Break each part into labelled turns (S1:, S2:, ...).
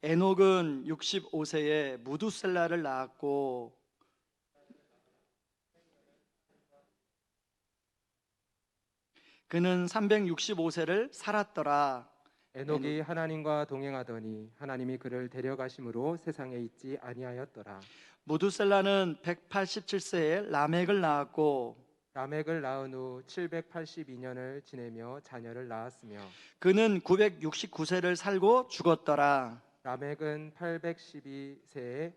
S1: 에녹은 65세에 무두셀라를 낳았고 그는 365세를 살았더라.
S2: 에녹이
S1: 에녹.
S2: 하나님과 동행하더니 하나님이 그를 데려가심으로 세상에 있지 아니하였더라.
S1: 무두셀라는 187세에 라멕을 낳았고
S2: 라멕을 낳은 후 782년을 지내며 자녀를 낳았으며
S1: 그는 969세를 살고 죽었더라.
S2: 라멕은 812세에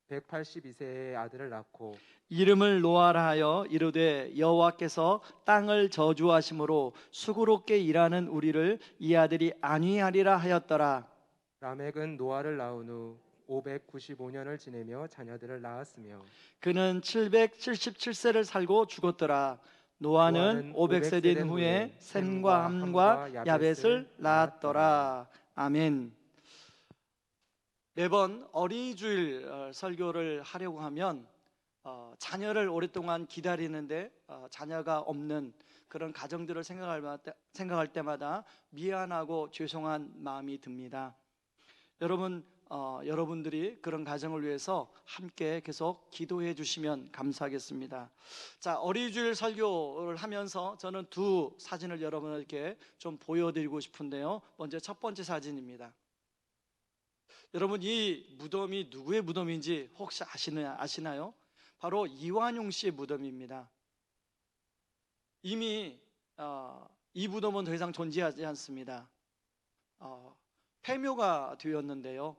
S2: 182세의 아들을 낳고
S1: 이름을 노아라 하여 이르되 여호와께서 땅을 저주하심으로 수고롭게 일하는 우리를 이 아들이 안위하리라 하였더라.
S2: 라멕은 노아를 낳은 후 595년을 지내며 자녀들을 낳았으며
S1: 그는 777세를 살고 죽었더라. 노아는
S2: 노아는
S1: 500세
S2: 500세
S1: 된
S2: 된
S1: 후에
S2: 후에
S1: 셈과
S2: 셈과
S1: 함과
S2: 함과 야벳을
S1: 야벳을
S2: 낳았더라.
S1: 낳았더라. 아멘. 매번 어린이 주일 설교를 하려고 하면 자녀를 오랫동안 기다리는데 자녀가 없는 그런 가정들을 생각할 때마다 미안하고 죄송한 마음이 듭니다. 여러분, 여러분들이 그런 가정을 위해서 함께 계속 기도해 주시면 감사하겠습니다. 자, 어린이주일 설교를 하면서 저는 두 사진을 여러분에게 좀 보여드리고 싶은데요. 먼저 첫 번째 사진입니다. 여러분, 이 무덤이 누구의 무덤인지 혹시 아시나요? 바로 이완용 씨의 무덤입니다. 이미 이 무덤은 더 이상 존재하지 않습니다. 폐묘가 되었는데요.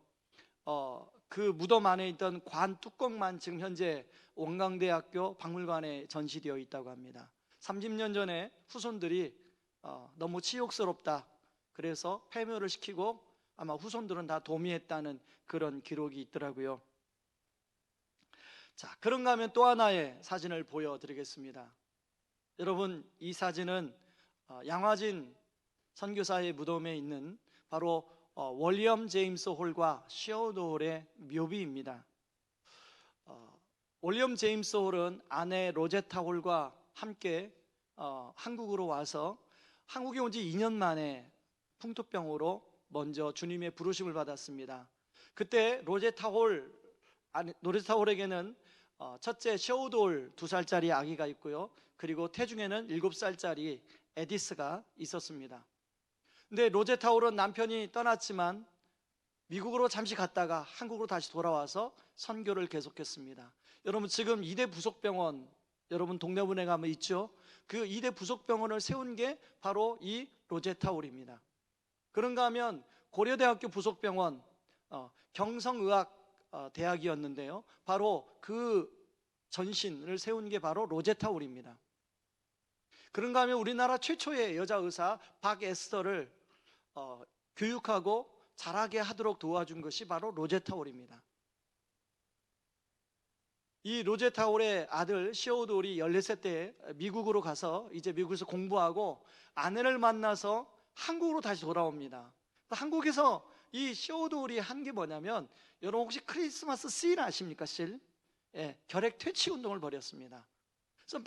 S1: 그 무덤 안에 있던 관 뚜껑만 지금 현재 원광대학교 박물관에 전시되어 있다고 합니다. 30년 전에 후손들이 너무 치욕스럽다, 그래서 폐묘를 시키고 아마 후손들은 다 도미했다는 그런 기록이 있더라고요. 자, 그런가 하면 또 하나의 사진을 보여드리겠습니다. 여러분, 이 사진은 양화진 선교사의 무덤에 있는 바로 월리엄 제임스 홀과 시어도 홀의 묘비입니다. 월리엄 제임스 홀은 아내 로제타 홀과 함께 한국으로 와서 한국에 온 지 2년 만에 풍토병으로 먼저 주님의 부르심을 받았습니다. 그때 로제타 홀에게는 첫째 시어도 2살짜리 아기가 있고요, 그리고 태중에는 7살짜리 에디스가 있었습니다. 근데 로제타 홀은 남편이 떠났지만 미국으로 잠시 갔다가 한국으로 다시 돌아와서 선교를 계속했습니다. 여러분, 지금 이대 부속병원, 여러분 동대문에 가면 있죠? 그 이대 부속병원을 세운 게 바로 이 로제타 홀입니다. 그런가 하면 고려대학교 부속병원, 경성의학 대학이었는데요, 바로 그 전신을 세운 게 바로 로제타 홀입니다. 그런가 하면 우리나라 최초의 여자 의사 박에스터를 교육하고 자라게 하도록 도와준 것이 바로 로제타 홀입니다. 이 로제타 홀의 아들 시어도 홀이 14세 때 미국으로 가서 이제 미국에서 공부하고 아내를 만나서 한국으로 다시 돌아옵니다. 한국에서 이 시어도 홀이 한 게 뭐냐면, 여러분 혹시 크리스마스 실 아십니까? 실? 예, 결핵 퇴치 운동을 벌였습니다. 그래서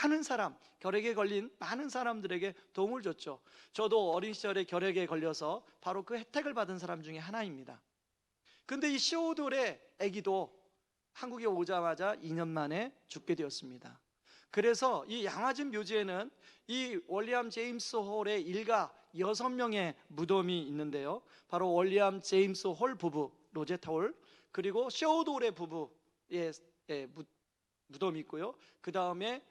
S1: 많은 사람, 결핵에 걸린 많은 사람들에게 도움을 줬죠. 저도 어린 시절에 결핵에 걸려서 바로 그 혜택을 받은 사람 중에 하나입니다. 근데 이 시오돌의 아기도 한국에 오자마자 2년 만에 죽게 되었습니다. 그래서 이 양화진 묘지에는 이 월리엄 제임스 홀의 일가 6명의 무덤이 있는데요, 바로 월리엄 제임스 홀 부부, 로제타 홀, 그리고 시오돌의 부부의 무덤이 있고요, 그 다음에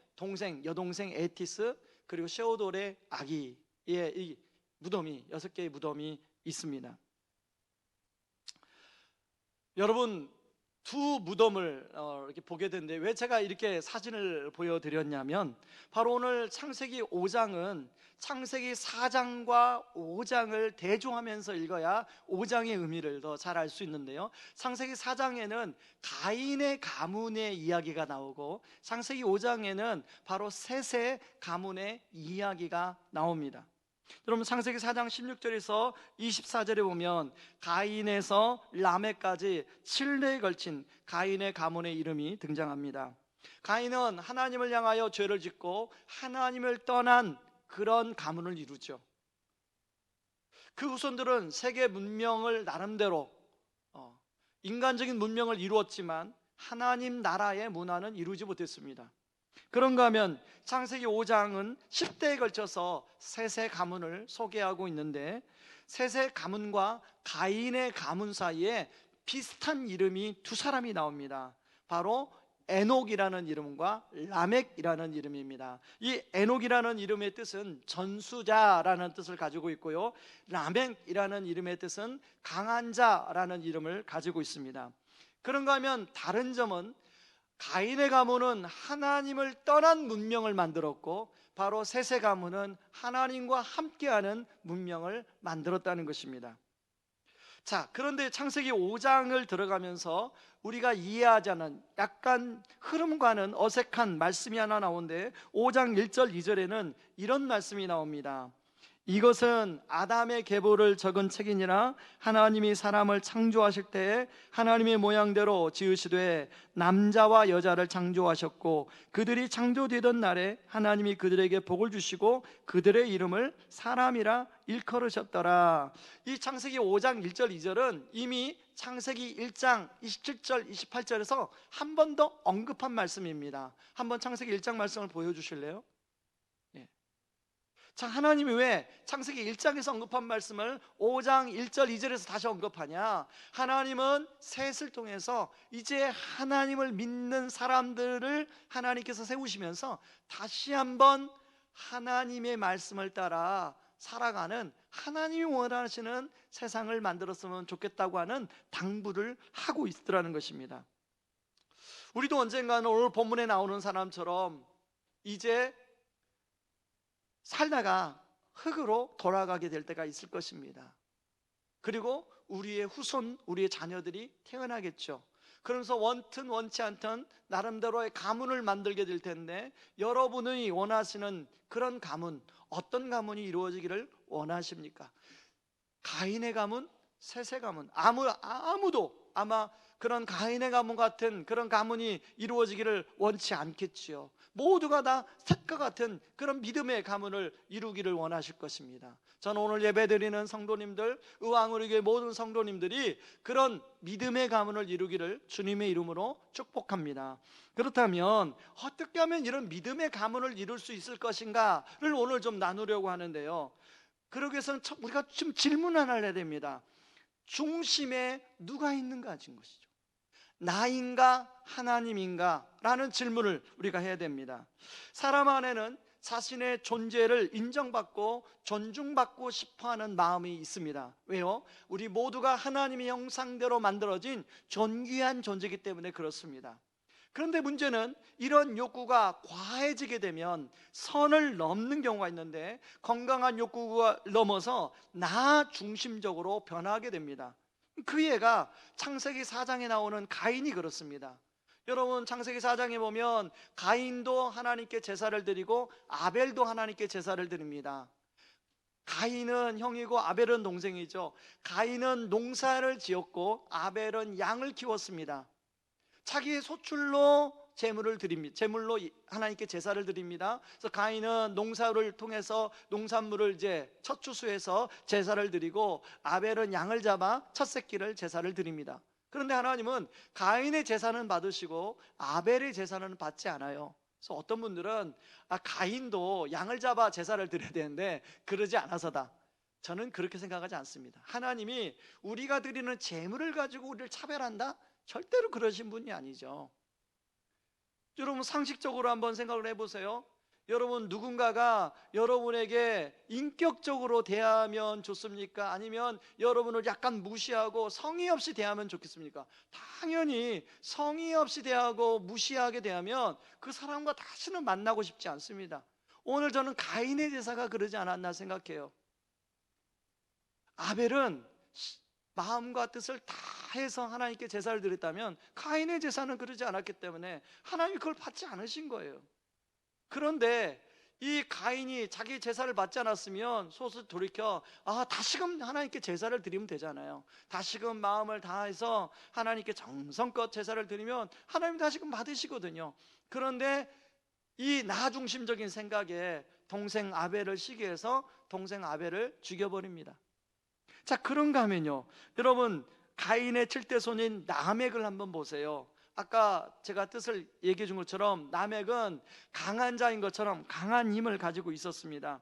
S1: 여동생 에티스, 그리고 시오돌의 아기의 이 무덤이 6개의 무덤이 있습니다. 여러분, 두 무덤을 이렇게 보게 되는데, 왜 제가 이렇게 사진을 보여드렸냐면, 바로 오늘 창세기 5장은 창세기 4장과 5장을 대조하면서 읽어야 5장의 의미를 더 잘 알 수 있는데요, 창세기 4장에는 가인의 가문의 이야기가 나오고 창세기 5장에는 바로 셋의 가문의 이야기가 나옵니다. 여러분, 창세기 4장 16절에서 24절에 보면 가인에서 라멕까지 7대에 걸친 가인의 가문의 이름이 등장합니다. 가인은 하나님을 향하여 죄를 짓고 하나님을 떠난 그런 가문을 이루죠. 그 후손들은 세계 문명을 나름대로 인간적인 문명을 이루었지만 하나님 나라의 문화는 이루지 못했습니다. 그런가 하면 창세기 5장은 10대에 걸쳐서 셋의 가문을 소개하고 있는데, 셋의 가문과 가인의 가문 사이에 비슷한 이름이 두 사람이 나옵니다. 바로 에녹이라는 이름과 라멕이라는 이름입니다. 이 에녹이라는 이름의 뜻은 전수자라는 뜻을 가지고 있고요, 라멕이라는 이름의 뜻은 강한 자라는 이름을 가지고 있습니다. 그런가 하면 다른 점은 가인의 가문은 하나님을 떠난 문명을 만들었고, 바로 셋의 가문은 하나님과 함께하는 문명을 만들었다는 것입니다. 자, 그런데 창세기 5장을 들어가면서 우리가 이해하지 않은 약간 흐름과는 어색한 말씀이 하나 나오는데, 5장 1절 2절에는 이런 말씀이 나옵니다. 이것은 아담의 계보를 적은 책이니라. 하나님이 사람을 창조하실 때에 하나님의 모양대로 지으시되 남자와 여자를 창조하셨고, 그들이 창조되던 날에 하나님이 그들에게 복을 주시고 그들의 이름을 사람이라 일컬으셨더라. 이 창세기 5장 1절 2절은 이미 창세기 1장 27절 28절에서 한 번 더 언급한 말씀입니다. 한번 창세기 1장 말씀을 보여주실래요? 자, 하나님이 왜 창세기 1장에서 언급한 말씀을 5장 1절 2절에서 다시 언급하냐? 하나님은 셋을 통해서 이제 하나님을 믿는 사람들을 하나님께서 세우시면서 다시 한번 하나님의 말씀을 따라 살아가는, 하나님이 원하시는 세상을 만들었으면 좋겠다고 하는 당부를 하고 있더라는 것입니다. 우리도 언젠가는 오늘 본문에 나오는 사람처럼 이제 살다가 흙으로 돌아가게 될 때가 있을 것입니다. 그리고 우리의 후손, 우리의 자녀들이 태어나겠죠. 그러면서 원튼 원치 않든 나름대로의 가문을 만들게 될 텐데, 여러분이 원하시는 그런 가문, 어떤 가문이 이루어지기를 원하십니까? 가인의 가문, 셋의 가문, 아무도 아마 그런 가인의 가문 같은 그런 가문이 이루어지기를 원치 않겠지요. 모두가 다 셋과 같은 그런 믿음의 가문을 이루기를 원하실 것입니다. 저는 오늘 예배드리는 성도님들, 의왕우리교회 모든 성도님들이 그런 믿음의 가문을 이루기를 주님의 이름으로 축복합니다. 그렇다면 어떻게 하면 이런 믿음의 가문을 이룰 수 있을 것인가를 오늘 좀 나누려고 하는데요, 그러기 위해서는 우리가 좀 질문 하나를 해야 됩니다. 중심에 누가 있는가 하는 것이죠. 나인가 하나님인가 라는 질문을 우리가 해야 됩니다. 사람 안에는 자신의 존재를 인정받고 존중받고 싶어하는 마음이 있습니다. 왜요? 우리 모두가 하나님의 형상대로 만들어진 존귀한 존재이기 때문에 그렇습니다. 그런데 문제는 이런 욕구가 과해지게 되면 선을 넘는 경우가 있는데, 건강한 욕구가 넘어서 나 중심적으로 변하게 됩니다. 그 예가 창세기 4장에 나오는 가인이 그렇습니다. 여러분, 창세기 4장에 보면 가인도 하나님께 제사를 드리고 아벨도 하나님께 제사를 드립니다. 가인은 형이고 아벨은 동생이죠. 가인은 농사를 지었고 아벨은 양을 키웠습니다. 자기의 소출로 제물을 드립니다. 제물로 하나님께 제사를 드립니다. 그래서 가인은 농사를 통해서 농산물을 이제 첫 추수해서 제사를 드리고, 아벨은 양을 잡아 첫 새끼를 제사를 드립니다. 그런데 하나님은 가인의 제사는 받으시고 아벨의 제사는 받지 않아요. 그래서 어떤 분들은 가인도 양을 잡아 제사를 드려야 되는데 그러지 않아서다. 저는 그렇게 생각하지 않습니다. 하나님이 우리가 드리는 제물을 가지고 우리를 차별한다? 절대로 그러신 분이 아니죠. 여러분, 상식적으로 한번 생각을 해보세요. 여러분, 누군가가 여러분에게 인격적으로 대하면 좋습니까? 아니면 여러분을 약간 무시하고 성의 없이 대하면 좋겠습니까? 당연히 성의 없이 대하고 무시하게 대하면 그 사람과 다시는 만나고 싶지 않습니다. 오늘 저는 가인의 제사가 그러지 않았나 생각해요. 아벨은 마음과 뜻을 다 해서 하나님께 제사를 드렸다면, 가인의 제사는 그러지 않았기 때문에 하나님이 그걸 받지 않으신 거예요. 그런데 이 가인이 자기 제사를 받지 않았으면 소설 돌이켜 다시금 하나님께 제사를 드리면 되잖아요. 다시금 마음을 다해서 하나님께 정성껏 제사를 드리면 하나님 다시금 받으시거든요. 그런데 이 나 중심적인 생각에 동생 아벨을 시기해서 동생 아벨을 죽여버립니다. 자, 그런가 하면요, 여러분, 가인의 7대 손인 라멕을 한번 보세요. 아까 제가 뜻을 얘기해 준 것처럼 라멕은 강한 자인 것처럼 강한 힘을 가지고 있었습니다.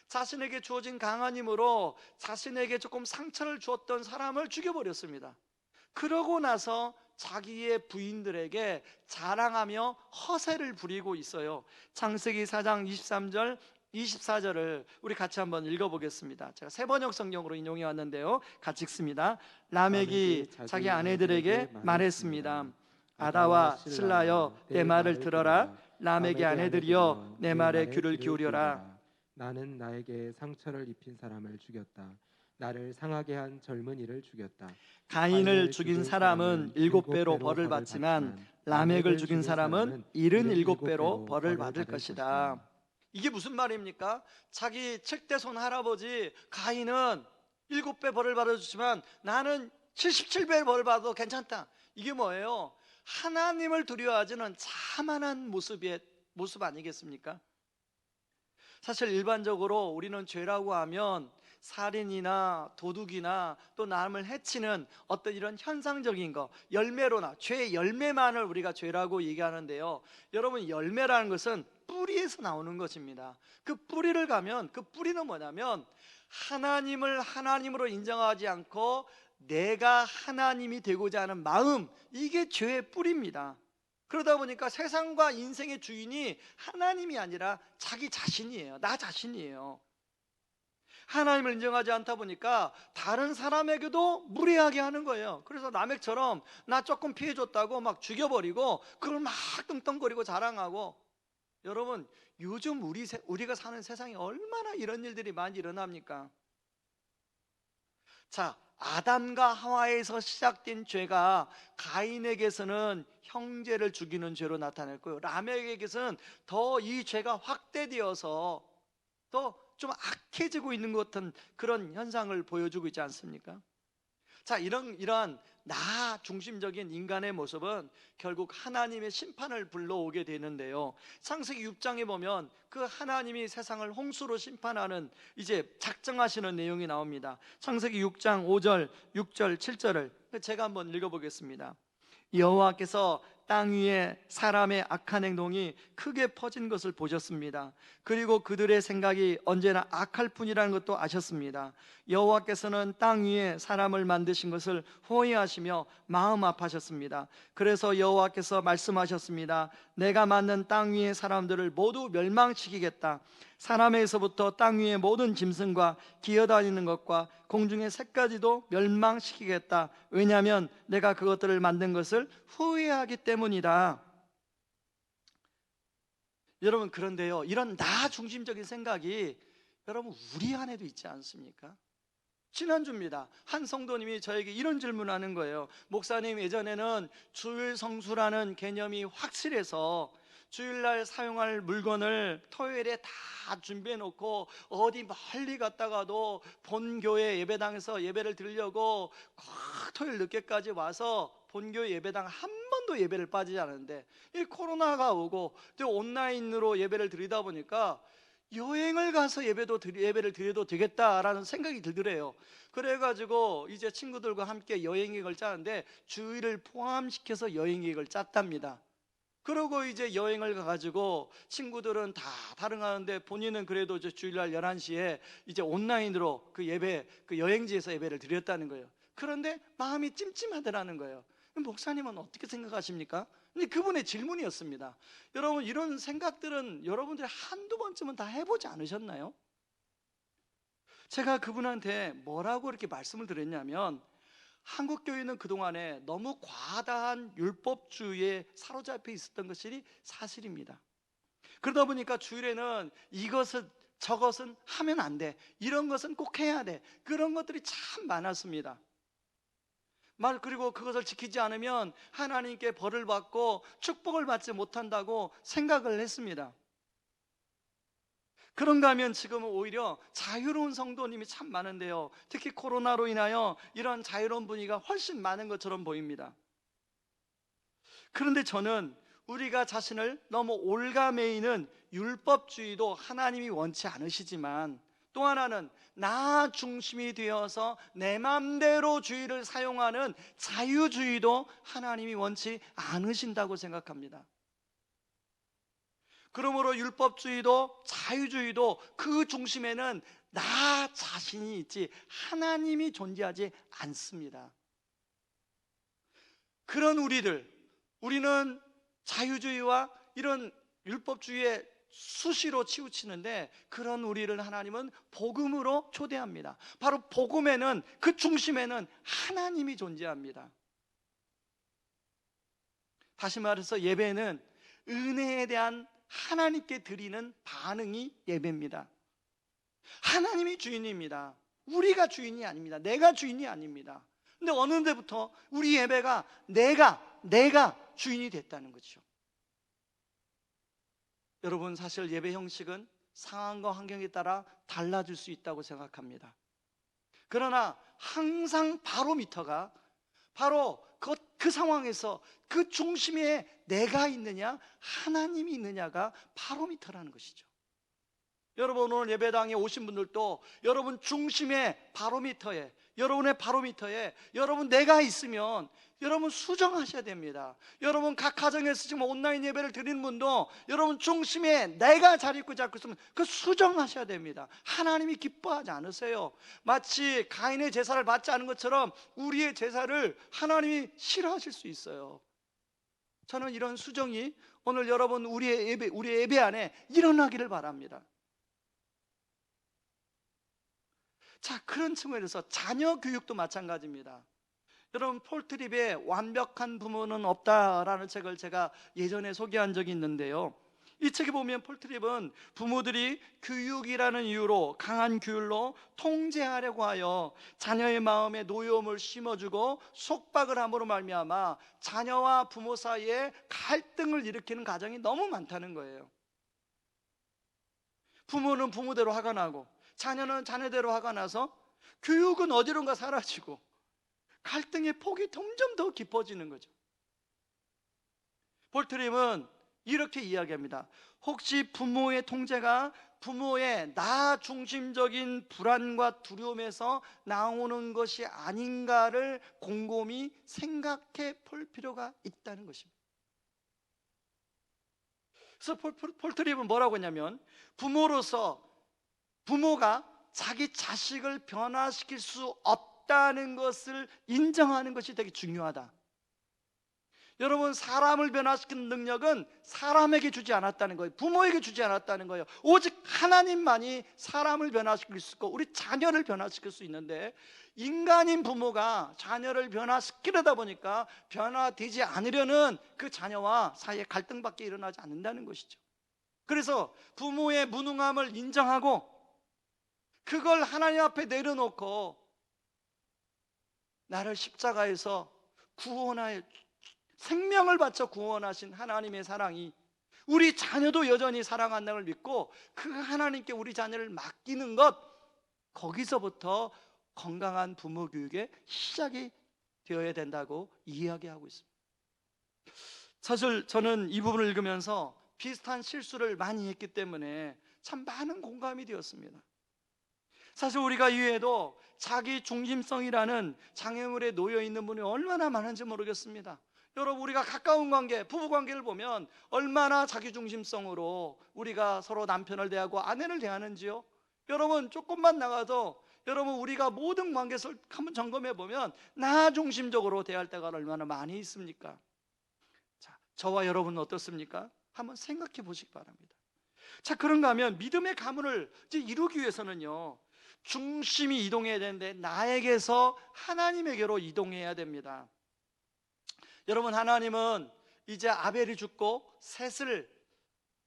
S1: 자신에게 주어진 강한 힘으로 자신에게 조금 상처를 주었던 사람을 죽여버렸습니다. 그러고 나서 자기의 부인들에게 자랑하며 허세를 부리고 있어요. 창세기 4장 23절 24절을 우리 같이 한번 읽어보겠습니다. 제가 세번역 성경으로 인용해 왔는데요, 같이 읽습니다. 라멕이 자기 아내들에게 말했습니다. 아다와 실라여 내 말을 들어라. 라멕의 아내들이여 내 말에 귀를 기울여라.
S2: 나는 나에게 상처를 입힌 사람을 죽였다. 나를 상하게 한 젊은이를 죽였다.
S1: 가인을 죽인 사람은 7배로 벌을 받지만 라멕을 죽인 사람은 77배로 벌을 받을 것이다. 이게 무슨 말입니까? 자기 칠대손 할아버지 가인은 7배 벌을 받아주지만 나는 77배 벌을 받아도 괜찮다. 이게 뭐예요? 하나님을 두려워하지는 자만한 모습 아니겠습니까? 사실 일반적으로 우리는 죄라고 하면 살인이나 도둑이나 또 남을 해치는 어떤 이런 현상적인 거, 열매로나 죄의 열매만을 우리가 죄라고 얘기하는데요, 여러분, 열매라는 것은 뿌리에서 나오는 것입니다. 그 뿌리를 가면 그 뿌리는 뭐냐면 하나님을 하나님으로 인정하지 않고 내가 하나님이 되고자 하는 마음, 이게 죄의 뿌리입니다. 그러다 보니까 세상과 인생의 주인이 하나님이 아니라 자기 자신이에요. 나 자신이에요. 하나님을 인정하지 않다 보니까 다른 사람에게도 무례하게 하는 거예요. 그래서 라멕처럼 나 조금 피해줬다고 막 죽여버리고 그걸 막 떵떵거리고 자랑하고. 여러분, 요즘 우리가 사는 세상에 얼마나 이런 일들이 많이 일어납니까? 자, 아담과 하와에서 시작된 죄가 가인에게서는 형제를 죽이는 죄로 나타났고요, 라멕에게서는 더 이 죄가 확대되어서 더 좀 악해지고 있는 것 같은 그런 현상을 보여주고 있지 않습니까? 자, 이러한 나 중심적인 인간의 모습은 결국 하나님의 심판을 불러오게 되는데요, 창세기 6장에 보면 그 하나님이 세상을 홍수로 심판하는 이제 작정하시는 내용이 나옵니다. 창세기 6장 5절, 6절, 7절을 제가 한번 읽어보겠습니다. 여호와께서 땅 위에 사람의 악한 행동이 크게 퍼진 것을 보셨습니다. 그리고 그들의 생각이 언제나 악할 뿐이라는 것도 아셨습니다. 여호와께서는 땅 위에 사람을 만드신 것을 후회하시며 마음 아파하셨습니다. 그래서 여호와께서 말씀하셨습니다. 내가 만든 땅 위의 사람들을 모두 멸망시키겠다. 사람에서부터 땅 위의 모든 짐승과 기어다니는 것과 공중의 새까지도 멸망시키겠다. 왜냐하면 내가 그것들을 만든 것을 후회하기 때문이다. 여러분, 그런데요, 이런 나 중심적인 생각이 여러분 우리 안에도 있지 않습니까? 지난주입니다. 한 성도님이 저에게 이런 질문하는 거예요. 목사님, 예전에는 주일 성수라는 개념이 확실해서 주일날 사용할 물건을 토요일에 다 준비해 놓고 어디 멀리 갔다가도 본교회 예배당에서 예배를 드리려고 토요일 늦게까지 와서 본교회 예배당 한 번도 예배를 빠지지 않았는데, 이 코로나가 오고 또 온라인으로 예배를 드리다 보니까 여행을 가서 예배를 드려도 되겠다라는 생각이 들더래요. 그래가지고 이제 친구들과 함께 여행 계획을 짜는데 주일을 포함시켜서 여행 계획을 짰답니다. 그러고 이제 여행을 가가지고 친구들은 다 다른 본인은 그래도 이제 주일날 11시에 이제 온라인으로 그 여행지에서 예배를 드렸다는 거예요. 그런데 마음이 찜찜하더라는 거예요. 목사님은 어떻게 생각하십니까? 근데 그분의 질문이었습니다. 여러분, 이런 생각들은 여러분들이 한두 번쯤은 다 해보지 않으셨나요? 제가 그분한테 뭐라고 이렇게 말씀을 드렸냐면, 한국 교회는 그동안에 너무 과다한 율법주의에 사로잡혀 있었던 것이 사실입니다. 그러다 보니까 주일에는 저것은 하면 안 돼, 이런 것은 꼭 해야 돼, 그런 것들이 참 많았습니다. 그리고 그것을 지키지 않으면 하나님께 벌을 받고 축복을 받지 못한다고 생각을 했습니다. 그런가 하면 지금은 오히려 자유로운 성도님이 참 많은데요, 특히 코로나로 인하여 이런 자유로운 분위기가 훨씬 많은 것처럼 보입니다. 그런데 저는 우리가 자신을 너무 올가매이는 율법주의도 하나님이 원치 않으시지만 또 하나는 나 중심이 되어서 내 맘대로 주의를 사용하는 자유주의도 하나님이 원치 않으신다고 생각합니다. 그러므로 율법주의도 자유주의도 그 중심에는 나 자신이 있지 하나님이 존재하지 않습니다. 그런 우리는 자유주의와 이런 율법주의에 수시로 치우치는데, 그런 우리를 하나님은 복음으로 초대합니다. 바로 복음에는, 그 중심에는 하나님이 존재합니다. 다시 말해서 예배는 은혜에 대한 하나님께 드리는 반응이 예배입니다. 하나님이 주인입니다. 우리가 주인이 아닙니다. 내가 주인이 아닙니다. 근데 어느 때부터 우리 예배가 내가 주인이 됐다는 거죠. 여러분, 사실 예배 형식은 상황과 환경에 따라 달라질 수 있다고 생각합니다. 그러나 항상 바로미터가 바로 그 상황에서 그 중심에 내가 있느냐 하나님이 있느냐가 바로미터라는 것이죠. 여러분, 오늘 예배당에 오신 분들도 여러분 중심의 바로미터에, 여러분의 바로미터에 여러분 내가 있으면 여러분 수정하셔야 됩니다. 여러분 각 가정에서 지금 온라인 예배를 드리는 분도 여러분 중심에 내가 자리 있고 잡고 있으면 그 수정하셔야 됩니다. 하나님이 기뻐하지 않으세요. 마치 가인의 제사를 받지 않은 것처럼 우리의 제사를 하나님이 싫어하실 수 있어요. 저는 이런 수정이 오늘 여러분 우리의 예배 안에 일어나기를 바랍니다. 자, 그런 측면에서 자녀 교육도 마찬가지입니다. 여러분, 폴 트립의 완벽한 부모는 없다라는 책을 제가 예전에 소개한 적이 있는데요, 이 책에 보면 폴 트립은 부모들이 교육이라는 이유로, 강한 규율로 통제하려고 하여 자녀의 마음에 노여움을 심어주고 속박을 함으로 말미암아 자녀와 부모 사이에 갈등을 일으키는 가정이 너무 많다는 거예요. 부모는 부모대로 화가 나고 자녀는 자녀대로 화가 나서 교육은 어디론가 사라지고 갈등의 폭이 점점 더 깊어지는 거죠. 폴 트립은 이렇게 이야기합니다. 혹시 부모의 통제가 부모의 나 중심적인 불안과 두려움에서 나오는 것이 아닌가를 곰곰이 생각해 볼 필요가 있다는 것입니다. 그래서 폴 트립은 뭐라고 했냐면, 부모가 자기 자식을 변화시킬 수 없다는 것을 인정하는 것이 되게 중요하다. 여러분, 사람을 변화시키는 능력은 사람에게 주지 않았다는 거예요. 부모에게 주지 않았다는 거예요. 오직 하나님만이 사람을 변화시킬 수 있고 우리 자녀를 변화시킬 수 있는데, 인간인 부모가 자녀를 변화시키려다 보니까 변화되지 않으려는 그 자녀와 사이에 갈등밖에 일어나지 않는다는 것이죠. 그래서 부모의 무능함을 인정하고 그걸 하나님 앞에 내려놓고 나를 십자가에서 구원하여 생명을 바쳐 구원하신 하나님의 사랑이 우리 자녀도 여전히 사랑한다는 걸 믿고 그 하나님께 우리 자녀를 맡기는 것, 거기서부터 건강한 부모 교육의 시작이 되어야 된다고 이야기하고 있습니다. 사실 저는 이 부분을 읽으면서 비슷한 실수를 많이 했기 때문에 참 많은 공감이 되었습니다. 사실 우리가 이외에도 자기 중심성이라는 장애물에 놓여 있는 분이 얼마나 많은지 모르겠습니다. 여러분, 우리가 가까운 관계, 부부 관계를 보면 얼마나 자기 중심성으로 우리가 서로 남편을 대하고 아내를 대하는지요. 여러분, 조금만 나가도 여러분 우리가 모든 관계를 한번 점검해 보면 나 중심적으로 대할 때가 얼마나 많이 있습니까? 자, 저와 여러분은 어떻습니까? 한번 생각해 보시기 바랍니다. 자, 그런가 하면 믿음의 가문을 이제 이루기 위해서는요, 중심이 이동해야 되는데 나에게서 하나님에게로 이동해야 됩니다. 여러분, 하나님은 이제 아벨이 죽고 셋을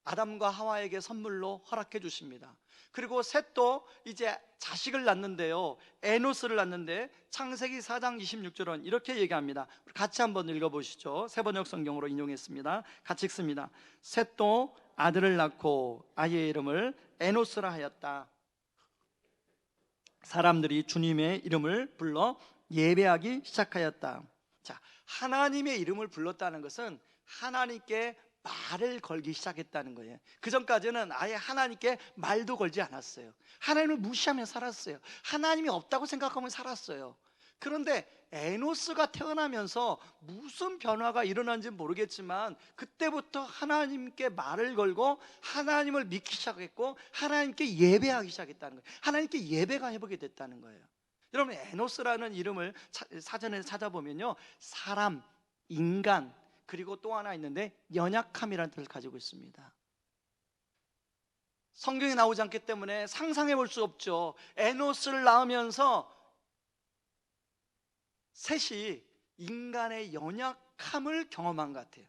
S1: 아담과 하와에게 선물로 허락해 주십니다. 그리고 셋도 이제 자식을 낳는데요, 에노스를 낳는데 창세기 4장 26절은 이렇게 얘기합니다. 같이 한번 읽어보시죠. 세번역 성경으로 인용했습니다. 같이 읽습니다. 셋도 아들을 낳고 아이의 이름을 에노스라 하였다. 사람들이 주님의 이름을 불러 예배하기 시작하였다. 자, 하나님의 이름을 불렀다는 것은 하나님께 말을 걸기 시작했다는 거예요. 그 전까지는 아예 하나님께 말도 걸지 않았어요. 하나님을 무시하며 살았어요. 하나님이 없다고 생각하며 살았어요. 그런데 에노스가 태어나면서 무슨 변화가 일어난지 모르겠지만 그때부터 하나님께 말을 걸고 하나님을 믿기 시작했고 하나님께 예배하기 시작했다는 거예요. 하나님께 예배가 해보게 됐다는 거예요. 여러분, 에노스라는 이름을 사전에 찾아보면요, 사람, 인간, 그리고 또 하나 있는데 연약함이라는 뜻을 가지고 있습니다. 성경에 나오지 않기 때문에 상상해 볼 수 없죠. 에노스를 낳으면서 셋이 인간의 연약함을 경험한 것 같아요.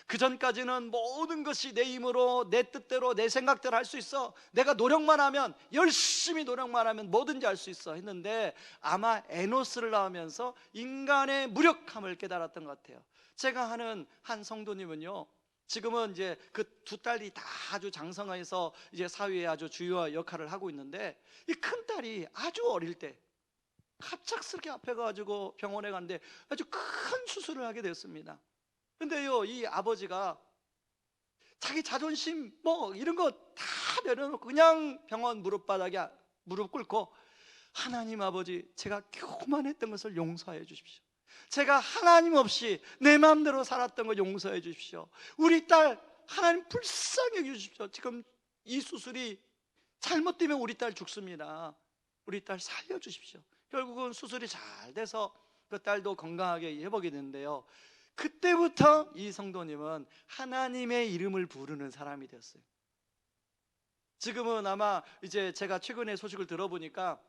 S1: 그 전까지는 모든 것이 내 힘으로, 내 뜻대로, 내 생각대로 할 수 있어, 내가 노력만 하면, 열심히 노력만 하면 뭐든지 할 수 있어 했는데, 아마 에노스를 낳으면서 인간의 무력함을 깨달았던 것 같아요. 제가 아는 한 성도님은요, 지금은 이제 그 두 딸이 다 아주 장성해서 이제 사회에 아주 주요 역할을 하고 있는데, 이 큰 딸이 아주 어릴 때 갑작스럽게 아파가지고 병원에 갔는데 아주 큰 수술을 하게 됐습니다. 근데요, 이 아버지가 자기 자존심 뭐 이런 거 다 내려놓고 그냥 병원 무릎바닥에 무릎 꿇고, 하나님 아버지, 제가 교만했던 것을 용서해 주십시오. 제가 하나님 없이 내 마음대로 살았던 거 용서해 주십시오. 우리 딸 하나님 불쌍히 여겨 주십시오. 지금 이 수술이 잘못되면 우리 딸 죽습니다. 우리 딸 살려 주십시오. 결국은 수술이 잘 돼서 그 딸도 건강하게 회복이 됐는데요, 그때부터 이 성도님은 하나님의 이름을 부르는 사람이 되었어요. 지금은 아마 이제 제가 최근에 소식을 들어보니까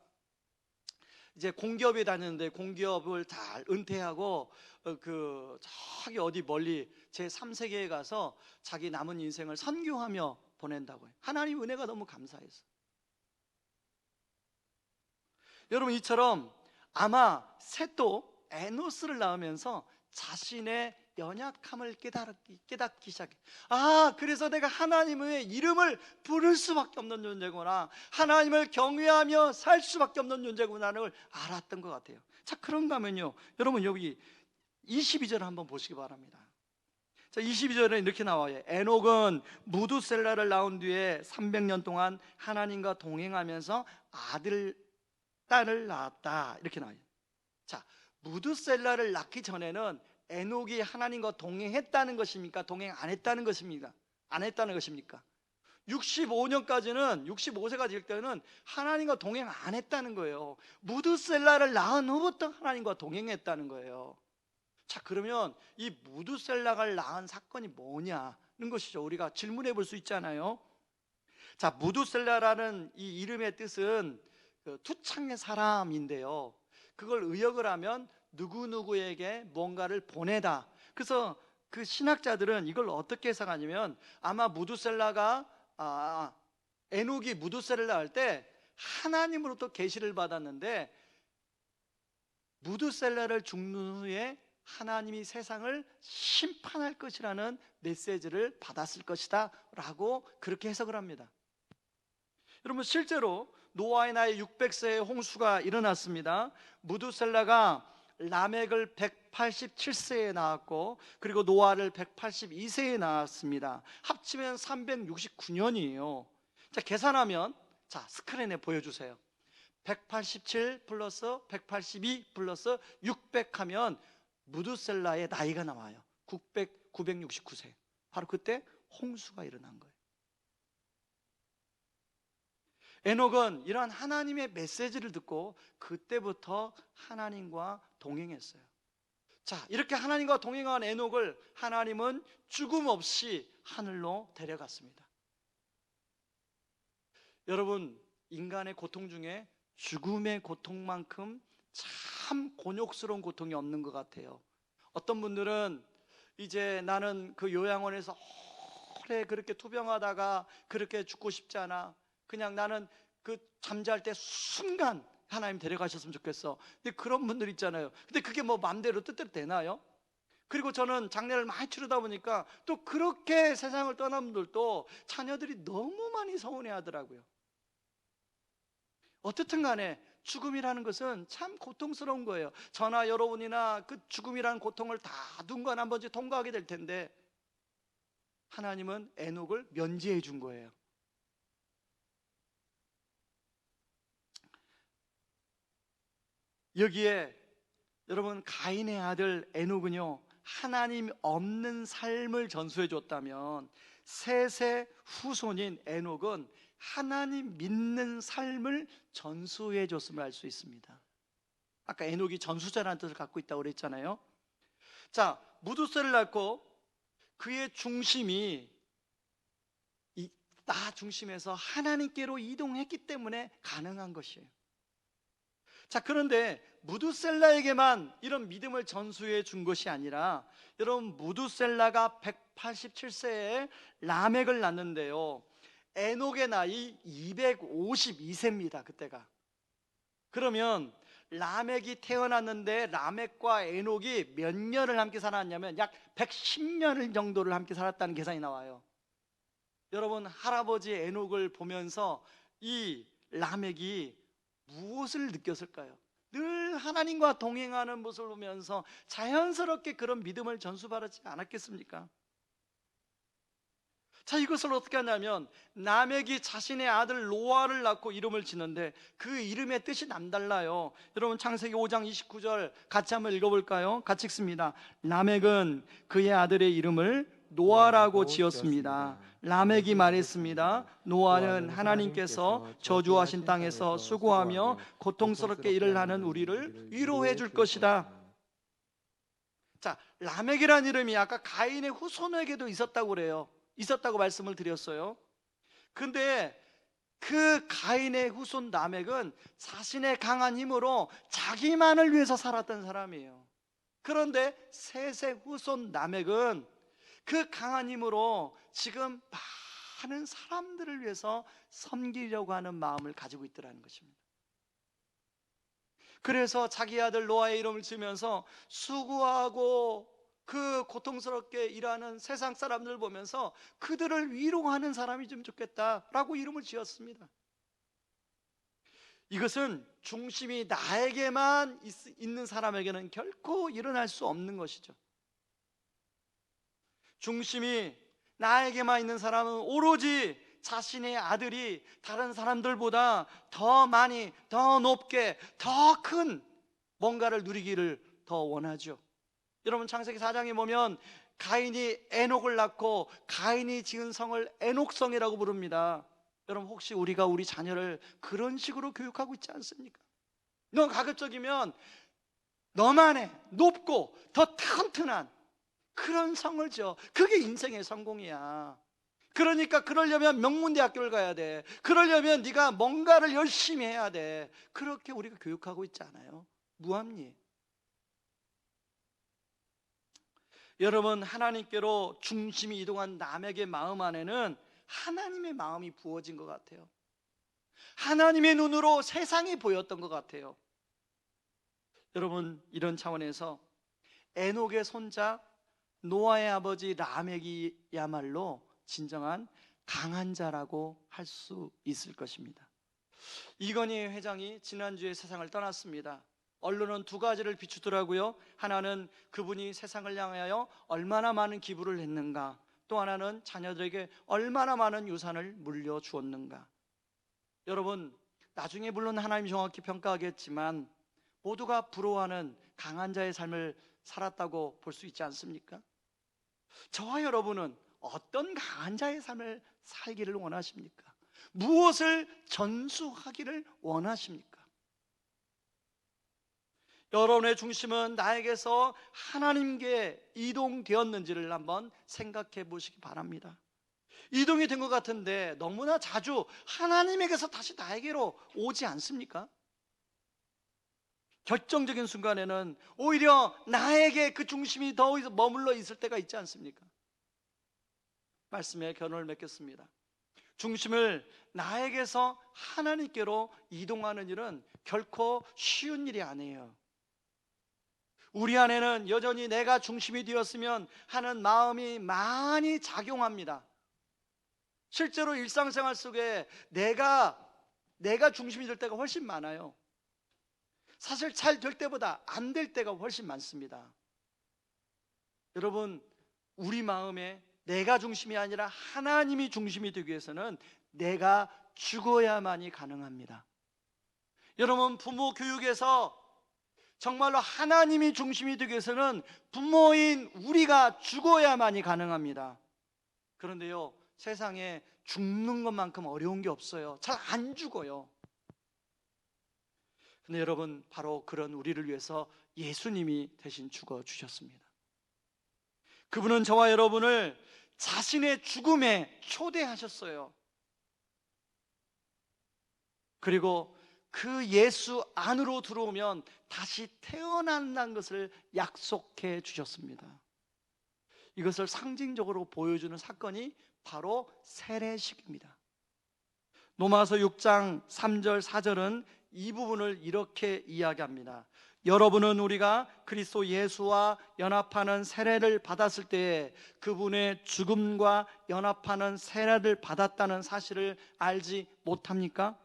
S1: 이제 공기업에 다녔는데 공기업을 잘 은퇴하고 저기 어디 멀리 제3세계에 가서 자기 남은 인생을 선교하며 보낸다고요. 하나님 은혜가 너무 감사해서. 여러분, 이처럼 아마 셋도 에노스를 낳으면서 자신의 연약함을 깨닫기 시작해. 아, 그래서 내가 하나님의 이름을 부를 수밖에 없는 존재구나, 하나님을 경외하며 살 수밖에 없는 존재구나를 알았던 것 같아요. 자, 그런가 하면요, 여러분 여기 22절 한번 보시기 바랍니다. 자, 22절에 이렇게 나와요. 에녹은 무두셀라를 낳은 뒤에 300년 동안 하나님과 동행하면서 딸을 낳았다, 이렇게 나와요. 자, 무두셀라를 낳기 전에는 에녹이 하나님과 동행했다는 것입니까? 동행 안 했다는 것입니까? 안 했다는 것입니까? 65년까지는, 65세가 될 때는 하나님과 동행 안 했다는 거예요. 무두셀라를 낳은 후부터 하나님과 동행했다는 거예요. 자, 그러면 이 무두셀라를 낳은 사건이 뭐냐는 것이죠. 우리가 질문해 볼 수 있잖아요. 자, 무두셀라라는 이 이름의 뜻은 투창의 사람인데요, 그걸 의역을 하면 누구누구에게 뭔가를 보내다. 그래서 그 신학자들은 이걸 어떻게 해석하냐면, 아마 무두셀라가 에녹이 무두셀라를 낳을 때 하나님으로부터 계시를 받았는데, 무두셀라를 죽는 후에 하나님이 세상을 심판할 것이라는 메시지를 받았을 것이다 라고 그렇게 해석을 합니다. 여러분, 실제로 노아의 나이 600세의 홍수가 일어났습니다. 무두셀라가 라멕을 187세에 낳았고, 그리고 노아를 182세에 낳았습니다. 합치면 369년이에요. 자, 계산하면, 자, 스크린에 보여주세요. 187 플러스 182 플러스 600 하면 무두셀라의 나이가 나와요. 969세. 바로 그때 홍수가 일어난 거예요. 에녹은 이러한 하나님의 메시지를 듣고 그때부터 하나님과 동행했어요. 자, 이렇게 하나님과 동행한 에녹을 하나님은 죽음 없이 하늘로 데려갔습니다. 여러분, 인간의 고통 중에 죽음의 고통만큼 참 곤욕스러운 고통이 없는 것 같아요. 어떤 분들은 이제 나는 그 요양원에서 오래 그렇게 투병하다가 그렇게 죽고 싶지 않아, 그냥 나는 그 잠잘 때 순간 하나님 데려가셨으면 좋겠어. 근데 그런 분들 있잖아요. 근데 그게 뭐 마음대로 뜻대로 되나요? 그리고 저는 장례를 많이 치르다 보니까 또 그렇게 세상을 떠난 분들도 자녀들이 너무 많이 서운해 하더라고요. 어떻든 간에 죽음이라는 것은 참 고통스러운 거예요. 저나 여러분이나 그 죽음이라는 고통을 다 누군가 한 번씩 통과하게 될 텐데, 하나님은 에녹을 면제해 준 거예요. 여기에 여러분, 가인의 아들 에녹은요, 하나님 없는 삶을 전수해 줬다면 셋의 후손인 에녹은 하나님 믿는 삶을 전수해 줬음을 알 수 있습니다. 아까 에녹이 전수자라는 뜻을 갖고 있다고 그랬잖아요. 자, 무두셀을 낳고 그의 중심이 나 중심에서 하나님께로 이동했기 때문에 가능한 것이에요. 자, 그런데 무두셀라에게만 이런 믿음을 전수해 준 것이 아니라, 여러분, 무두셀라가 187세에 라멕을 낳는데요, 에녹의 나이 252세입니다 그때가. 그러면 라멕이 태어났는데 라멕과 에녹이 몇 년을 함께 살았냐면 약 110년을 정도를 함께 살았다는 계산이 나와요. 여러분, 할아버지 에녹을 보면서 이 라멕이 무엇을 느꼈을까요? 늘 하나님과 동행하는 모습을 보면서 자연스럽게 그런 믿음을 전수받지 않았겠습니까? 자, 이것을 어떻게 하냐면, 라멕이 자신의 아들 노아를 낳고 이름을 짓는데 그 이름의 뜻이 남달라요. 여러분, 창세기 5장 29절 같이 한번 읽어볼까요? 같이 읽습니다. 라멕은 그의 아들의 이름을 노아라고 지었습니다. 라멕이 말했습니다. 노아는 하나님께서 저주하신 땅에서 수고하며 고통스럽게 일을 하는 우리를 위로해 줄 것이다. 자, 라멕이라는 이름이 아까 가인의 후손에게도 있었다고 그래요. 있었다고 말씀을 드렸어요. 근데 그 가인의 후손 라멕은 자신의 강한 힘으로 자기만을 위해서 살았던 사람이에요. 그런데 셋의 후손 라멕은 그 강한 힘으로 지금 많은 사람들을 위해서 섬기려고 하는 마음을 가지고 있더라는 것입니다. 그래서 자기 아들 노아의 이름을 지으면서 수고하고 그 고통스럽게 일하는 세상 사람들을 보면서 그들을 위로하는 사람이 좀 좋겠다라고 이름을 지었습니다. 이것은 중심이 나에게만 있는 사람에게는 결코 일어날 수 없는 것이죠. 중심이 나에게만 있는 사람은 오로지 자신의 아들이 다른 사람들보다 더 많이, 더 높게, 더 큰 뭔가를 누리기를 더 원하죠. 여러분, 창세기 4장에 보면 가인이 에녹을 낳고 가인이 지은 성을 에녹성이라고 부릅니다. 여러분, 혹시 우리가 우리 자녀를 그런 식으로 교육하고 있지 않습니까? 너 가급적이면 너만의 높고 더 튼튼한 그런 성을 지어. 그게 인생의 성공이야. 그러니까 그러려면 명문대학교를 가야 돼. 그러려면 네가 뭔가를 열심히 해야 돼. 그렇게 우리가 교육하고 있지 않아요? 무합리. 여러분, 하나님께로 중심이 이동한 남에게 마음 안에는 하나님의 마음이 부어진 것 같아요. 하나님의 눈으로 세상이 보였던 것 같아요. 여러분, 이런 차원에서 에녹의 손자 노아의 아버지 라멕이야말로 진정한 강한 자라고 할 수 있을 것입니다. 이건희 회장이 지난주에 세상을 떠났습니다. 언론은 두 가지를 비추더라고요. 하나는 그분이 세상을 향하여 얼마나 많은 기부를 했는가, 또 하나는 자녀들에게 얼마나 많은 유산을 물려주었는가. 여러분, 나중에 물론 하나님이 정확히 평가하겠지만 모두가 부러워하는 강한 자의 삶을 살았다고 볼 수 있지 않습니까? 저와 여러분은 어떤 강한 자의 삶을 살기를 원하십니까? 무엇을 전수하기를 원하십니까? 여러분의 중심은 나에게서 하나님께 이동되었는지를 한번 생각해 보시기 바랍니다. 이동이 된 것 같은데 너무나 자주 하나님에게서 다시 나에게로 오지 않습니까? 결정적인 순간에는 오히려 나에게 그 중심이 더 머물러 있을 때가 있지 않습니까? 말씀에 결론을 맺겠습니다. 중심을 나에게서 하나님께로 이동하는 일은 결코 쉬운 일이 아니에요. 우리 안에는 여전히 내가 중심이 되었으면 하는 마음이 많이 작용합니다. 실제로 일상생활 속에 내가 중심이 될 때가 훨씬 많아요. 사실 잘 될 때보다 안 될 때가 훨씬 많습니다. 여러분, 우리 마음에 내가 중심이 아니라 하나님이 중심이 되기 위해서는 내가 죽어야만이 가능합니다. 여러분, 부모 교육에서 정말로 하나님이 중심이 되기 위해서는 부모인 우리가 죽어야만이 가능합니다. 그런데요, 세상에 죽는 것만큼 어려운 게 없어요. 잘 안 죽어요. 근데 여러분, 바로 그런 우리를 위해서 예수님이 대신 죽어 주셨습니다. 그분은 저와 여러분을 자신의 죽음에 초대하셨어요. 그리고 그 예수 안으로 들어오면 다시 태어난다는 것을 약속해 주셨습니다. 이것을 상징적으로 보여주는 사건이 바로 세례식입니다. 로마서 6장 3절 4절은 이 부분을 이렇게 이야기합니다. 여러분은 우리가 그리스도 예수와 연합하는 세례를 받았을 때에 그분의 죽음과 연합하는 세례를 받았다는 사실을 알지 못합니까?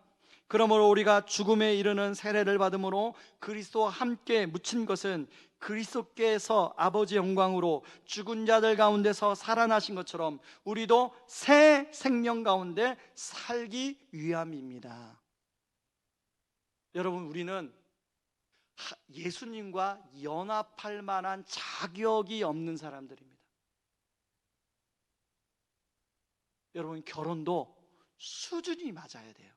S1: 그러므로 우리가 죽음에 이르는 세례를 받음으로 그리스도와 함께 묻힌 것은 그리스도께서 아버지 영광으로 죽은 자들 가운데서 살아나신 것처럼 우리도 새 생명 가운데 살기 위함입니다. 여러분, 우리는 예수님과 연합할 만한 자격이 없는 사람들입니다. 여러분, 결혼도 수준이 맞아야 돼요.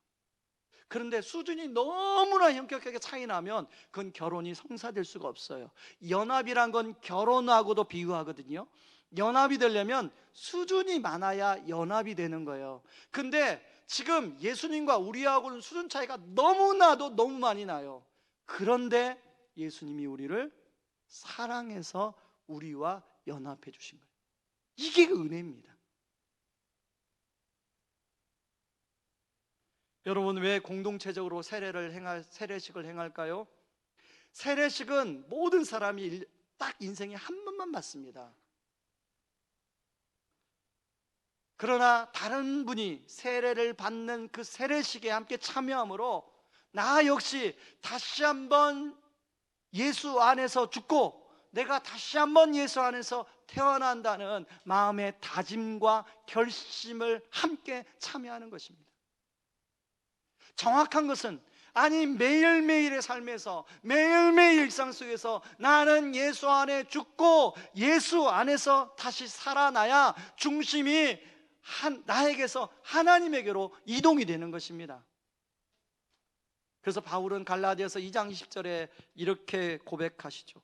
S1: 그런데 수준이 너무나 현격하게 차이 나면 그건 결혼이 성사될 수가 없어요. 연합이란 건 결혼하고도 비유하거든요. 연합이 되려면 수준이 많아야 연합이 되는 거예요. 근데 지금 예수님과 우리하고는 수준 차이가 너무나도 너무 많이 나요. 그런데 예수님이 우리를 사랑해서 우리와 연합해 주신 거예요. 이게 그 은혜입니다. 여러분, 왜 공동체적으로 세례식을 행할까요? 세례식은 모든 사람이 딱 인생에 한 번만 받습니다. 그러나 다른 분이 세례를 받는 그 세례식에 함께 참여함으로 나 역시 다시 한번 예수 안에서 죽고 내가 다시 한번 예수 안에서 태어난다는 마음의 다짐과 결심을 함께 참여하는 것입니다. 정확한 것은 아니 매일매일의 삶에서 매일매일 일상 속에서 나는 예수 안에 죽고 예수 안에서 다시 살아나야 중심이 나에게서 하나님에게로 이동이 되는 것입니다. 그래서 바울은 갈라디아서 2장 20절에 이렇게 고백하죠.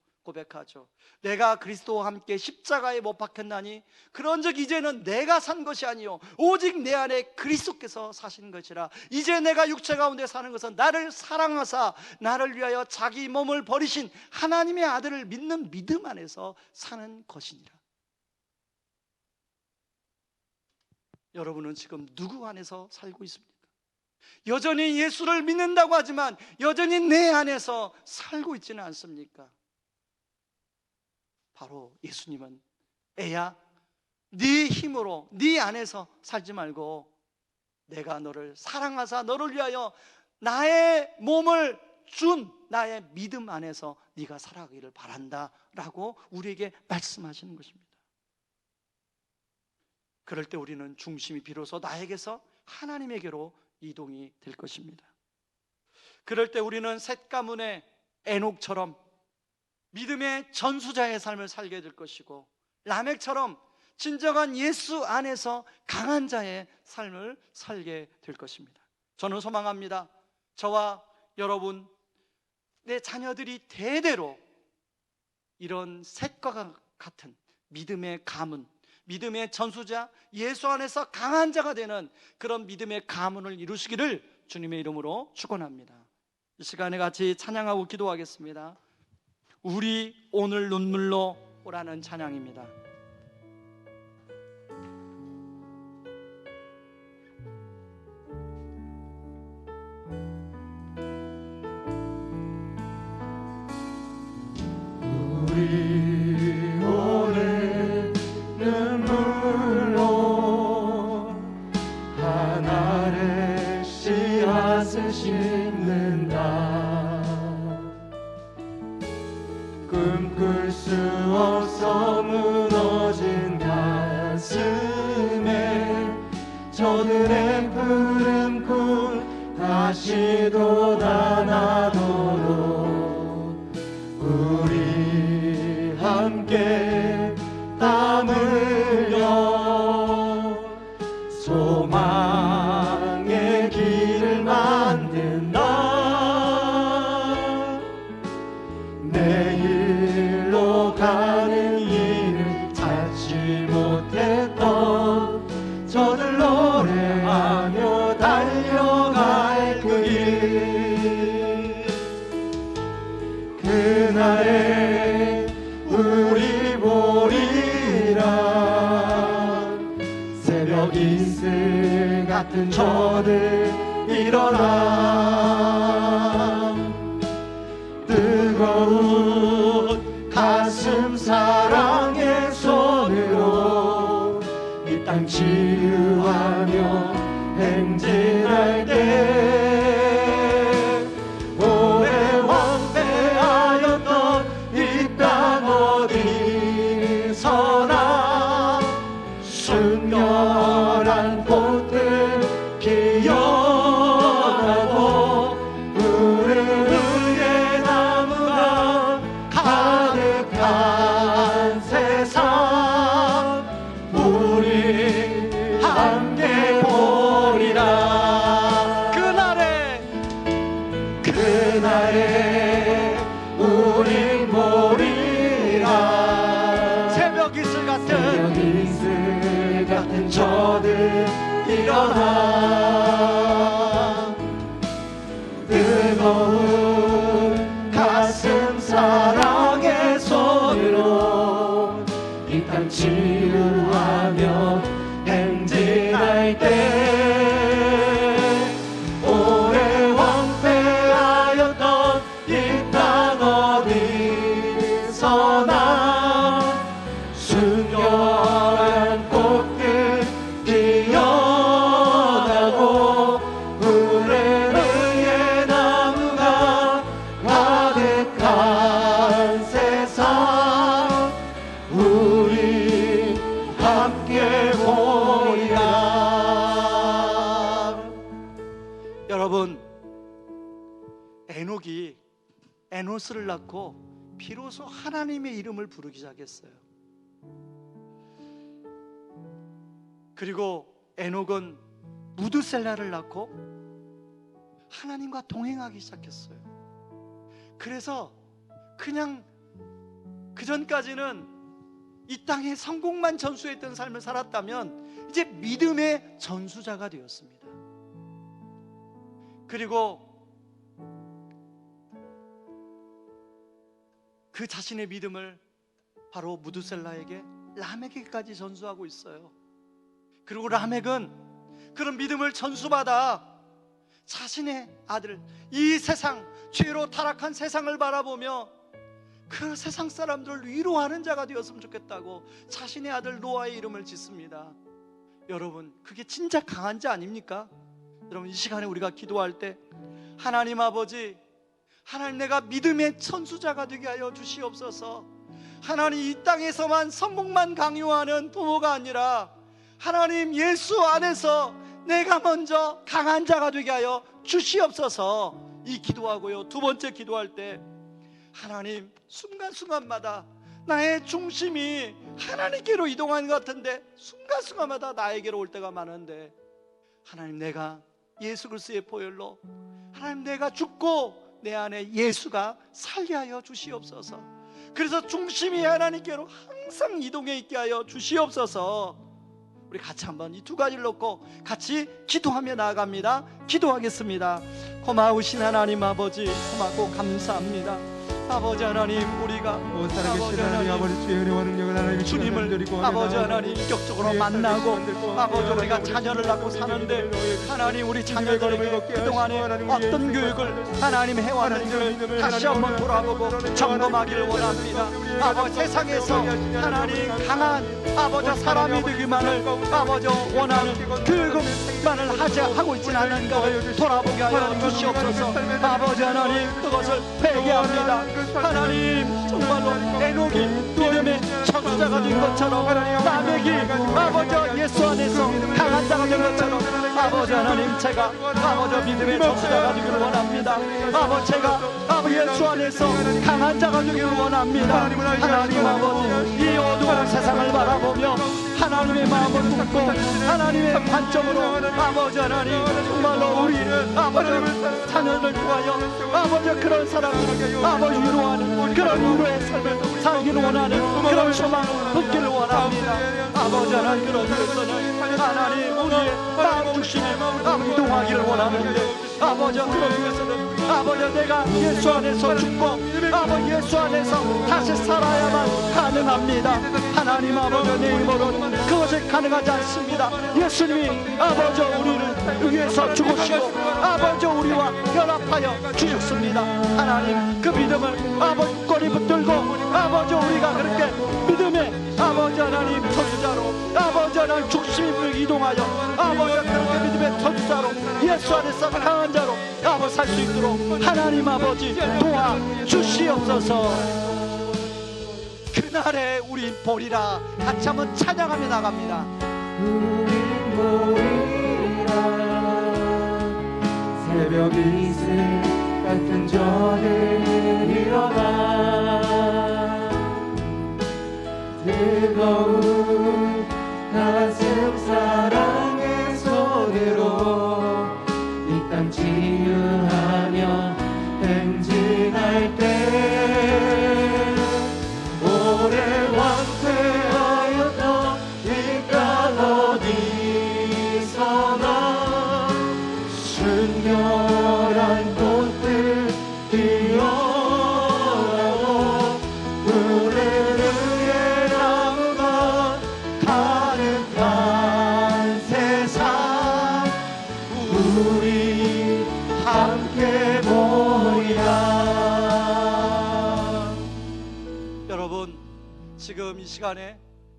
S1: 내가 그리스도와 함께 십자가에 못 박혔나니 그런즉 이제는 내가 산 것이 아니요 오직 내 안에 그리스도께서 사신 것이라. 이제 내가 육체 가운데 사는 것은 나를 사랑하사 나를 위하여 자기 몸을 버리신 하나님의 아들을 믿는 믿음 안에서 사는 것이니라. 여러분은 지금 누구 안에서 살고 있습니까? 여전히 예수를 믿는다고 하지만 여전히 내 안에서 살고 있지는 않습니까? 바로 예수님은 애야, 네 힘으로 네 안에서 살지 말고 내가 너를 사랑하사 너를 위하여 나의 몸을 준 나의 믿음 안에서 네가 살아가기를 바란다 라고 우리에게 말씀하시는 것입니다. 그럴 때 우리는 중심이 비로소 나에게서 하나님에게로 이동이 될 것입니다. 그럴 때 우리는 셋 가문의 에녹처럼 믿음의 전수자의 삶을 살게 될 것이고 라멕처럼 진정한 예수 안에서 강한 자의 삶을 살게 될 것입니다. 저는 소망합니다. 저와 여러분, 내 자녀들이 대대로 이런 셋과 같은 믿음의 가문, 믿음의 전수자, 예수 안에서 강한 자가 되는 그런 믿음의 가문을 이루시기를 주님의 이름으로 축원합니다. 이 시간에 같이 찬양하고 기도하겠습니다. 우리 오늘 눈물로 오라는 찬양입니다.
S2: 우리 오늘 눈물로 한 알의 씨앗을 심는다. 꿈꿀 수 없어 무너진 가슴 하늘의 푸른 꿈 다시 돋아나도록 우리 함께 땀 흘려 소망의 길을 만든다. 내일로 가는 길을 찾지 못했던 저들 노래하며 달려갈 그 길, 그날에 우리 보리라. 새벽 이슬 같은 저들 일어나 뜨거운 가슴 사랑의 손으로 이 땅 치유하며 행진할 때 오래 황폐하였던 이 땅 어디서나 순결한 꽃들 피어나고 우르르의 나무가 가득한 세상 우리 함께 보리라. 그날에 우리 보리라. 새벽 이슬 같은 저들 일어나 뜨거운 가슴 사랑의 손으로 이 땅 치유하며 행진할 때 오래 황폐하였던 이 땅 어디서나 순결한 꽃들 피어나고 우레르의 나무가 가득한 세상 우리 함께 보리라.
S1: 여러분, 에녹이 에노스를 낳고 비로소 하나님의 이름을 부르기 시작했어요. 그리고 에녹은 무드셀라를 낳고 하나님과 동행하기 시작했어요. 그래서 그냥 그전까지는 이 땅에 성공만 전수했던 삶을 살았다면 이제 믿음의 전수자가 되었습니다. 그리고 그 자신의 믿음을 바로 무드셀라에게 라멕에게까지 전수하고 있어요. 그리고 라멕은 그런 믿음을 전수받아 자신의 아들, 이 세상, 죄로 타락한 세상을 바라보며 그 세상 사람들을 위로하는 자가 되었으면 좋겠다고 자신의 아들 노아의 이름을 짓습니다. 여러분, 그게 진짜 강한 자 아닙니까? 여러분, 이 시간에 우리가 기도할 때 하나님 아버지, 하나님 내가 믿음의 천수자가 되게 하여 주시옵소서. 하나님 이 땅에서만 성공만 강요하는 부모가 아니라 하나님 예수 안에서 내가 먼저 강한 자가 되게 하여 주시옵소서. 이 기도하고요, 두 번째 기도할 때 하나님 순간순간마다 나의 중심이 하나님께로 이동한 것 같은데 순간순간마다 나에게로 올 때가 많은데 하나님 내가 예수 그리스도의 보혈로 하나님 내가 죽고 내 안에 예수가 살게 하여 주시옵소서. 그래서 중심이 하나님께로 항상 이동해 있게 하여 주시옵소서. 우리 같이 한번 이 두 가지를 놓고 같이 기도하며 나아갑니다. 기도하겠습니다. 고마우신 하나님 아버지, 고맙고 감사합니다. 아버지 하나님, 우리가
S2: 오 살아계신 하나님 아버지 주의 은혜와 능력을 하나님의
S1: 주님을 아버지 하나님 인격적으로 만나고 아버지 우리가 자녀를 낳고 사는데 하나님 우리 자녀들에게 그동안에 어떤 교육을 하나님 해왔는지를 다시 한번 돌아보고 점검하기를 원합니다. 아버지 세상에서 하나님 강한 아버지 사람이 되기만을 아버지 원하는 교육만을 하고 있지는 않은 것을 돌아보게 하여 주시옵소서. 아버지 하나님 그것을 회개합니다. 하나님 정말로 에녹이 믿음의 천사 자가 된 것처럼 라멕이 아버지 예수 안에서 강한 자가 된 것처럼 아버지 하나님, 제가 아버지 믿음의 전투자가 되기를 원합니다. 아버지, 제가 아버지 예수 안에서 강한 자가 되기를 원합니다. 하나님 아버지, 이 어두운 세상을 바라보며 하나님의 마음을 품고 하나님의 관점으로 아버지 하나님, 정말로 우리 아버지 자녀를 통하여 아버지 그런 사람을 아버지 위로하는 그런 위로의 삶을 살기를 원하는 그런 소망을 품기를 원합니다. 아버지 하나님, 그런 위해서는 하나님 우리의 마음 중심이 아버지 이동하기를 원하는데, 아버지 그런 위해서는 아버지 내가 예수 안에서 죽고 아버지 예수 안에서 다시 살아야만 가능합니다. 하나님 아버지, 내 힘으로는 그것이 가능하지 않습니다. 예수님이 아버지 우리를 위해서 죽으시고 아버지 우리와 연합하여 주셨습니다. 하나님, 그 믿음을 아버지 굳건히 붙들고 아버지 우리가 그렇게 믿음의 아버지 하나님 전투자로 아버지 하나님 중심을 이동하여 아버지 그렇게 믿음의 전투자로 예수 안에서 강한 자로 아버지 살 수 있도록 하나님 아버지 도와주시옵소서. 그날에 우린 보리라. 같이 한번 찬양하며 나갑니다.
S2: 우린 보리라. 새벽 이슬 같은 저들 일어나 뜨거운 가슴 사랑의 손으로 이 땅 치유하며 행진할 때 오래 왕쾌하였던 이 땅 어디서나 순결한 꽃들 피어나고 푸르르의 나무가 가득한 세상 우리 함께 보리라.
S1: 여러분, 지금 이 시간에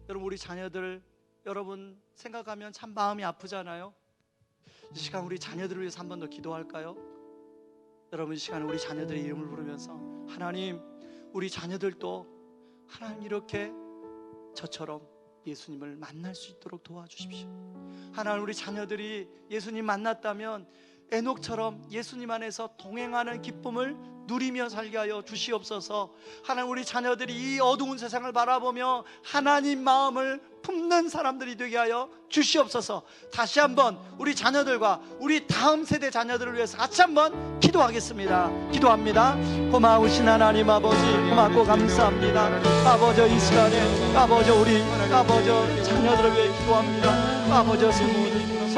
S1: 여러분 우리 자녀들 여러분 생각하면 참 마음이 아프잖아요. 이 시간 우리 자녀들을 위해서 한 번 더 기도할까요? 여러분, 이 시간에 우리 자녀들의 이름을 부르면서 하나님, 우리 자녀들도 하나님 이렇게 저처럼 예수님을 만날 수 있도록 도와주십시오. 하나님, 우리 자녀들이 예수님 만났다면 에녹처럼 예수님 안에서 동행하는 기쁨을 누리며 살게 하여 주시옵소서. 하나님, 우리 자녀들이 이 어두운 세상을 바라보며 하나님 마음을 품는 사람들이 되게 하여 주시옵소서. 다시 한번 우리 자녀들과 우리 다음 세대 자녀들을 위해서 같이 한번 기도하겠습니다. 기도합니다. 고마우신 하나님 아버지, 고맙고 감사합니다. 아버지, 이 시간에 아버지 우리 아버지 자녀들을 위해 기도합니다. 아버지 성준이,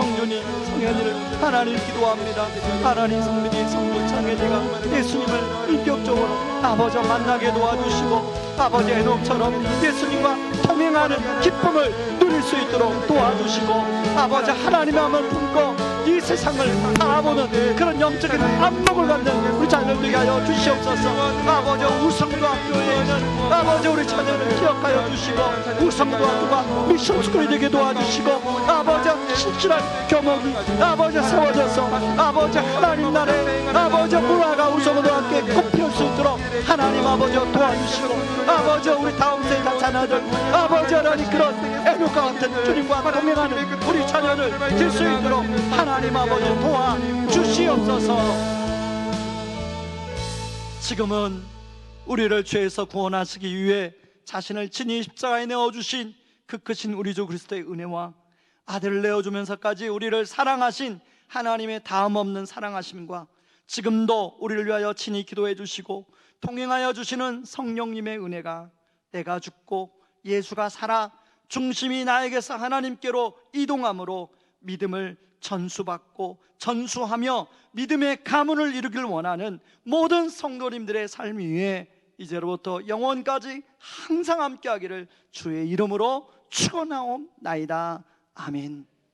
S1: 성현이를 하나님 기도합니다. 하나님, 성민이, 성도, 창현이가 예수님을 인격적으로 아버지 만나게 도와주시고 아버지 에녹처럼 예수님과 동행하는 기쁨을 누릴 수 있도록 도와주시고 아버지 하나님의 마음을 품고 이 세상을 바라보는 그런 영적인 안목을 갖는 우리 자녀들 되게 하여 주시옵소서. 아버지 우성고학교에 있는 아버지 우리 자녀를 기억하여 주시고 우성고학교가 미션스쿨이 되게 도와주시고 아버지 신실한 교목이 아버지 세워져서 아버지 하나님 나라에 아버지 문화가 우성고등학교에 꽃피울 수 있도록 하나님 아버지 도와주시고 아버지 우리 다음 세대 자녀들 아버지 하나님 그런 에녹과 같은 주님과 동행하는 우리 자녀를 될 수 있도록 하나님 아버지 도와주시옵소서. 지금은 우리를 죄에서 구원하시기 위해 자신을 친히 십자가에 내어주신 그 크신 우리 주 그리스도의 은혜와 아들을 내어주면서까지 우리를 사랑하신 하나님의 다음없는 사랑하심과 지금도 우리를 위하여 친히 기도해 주시고 동행하여 주시는 성령님의 은혜가 내가 죽고 예수가 살아 중심이 나에게서 하나님께로 이동함으로 믿음을 전수받고 전수하며 믿음의 가문을 이루길 원하는 모든 성도님들의 삶 위에 이제로부터 영원까지 항상 함께하기를 주의 이름으로 축원하옵나이다. 아멘.